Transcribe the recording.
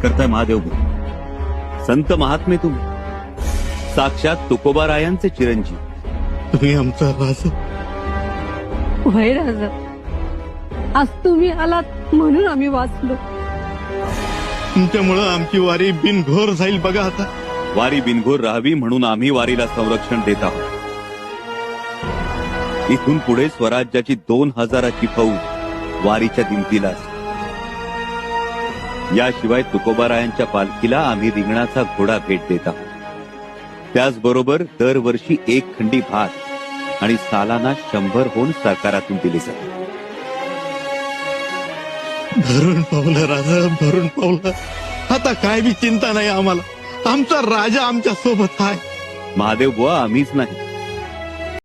करताय महादेव बुवा? संत महात्मे तुम्ही, साक्षात तुकोबारायांचे चिरंजीव. तुम्ही आमचा राजा. होय राजा, आज तुम्ही आलात म्हणून आम्ही वाचलो. तुमच्यामुळं आमची वारी बिनघोर जाईल बघा आता. वारी बिनघोर राहावी म्हणून आम्ही वारीला संरक्षण देत आहोत. इथून पुढे स्वराज्याची 2000ची फौज वारीच्या दिमतीला असते. याशिवाय तुकोबारायांच्या पालखीला आम्ही रिंगणाचा घोडा भेट देत आहोत. त्याचबरोबर दरवर्षी 1 खंडी भात आणि सालाना 100 होऊन सरकारातून दिले जाते. भरून पावलं राजा, भरून पावलं. आता काय बी चिंता नाही आम्हाला. आमचा राजा आमच्या सोबत आहे. महादेव बुवा आम्हीच नाही,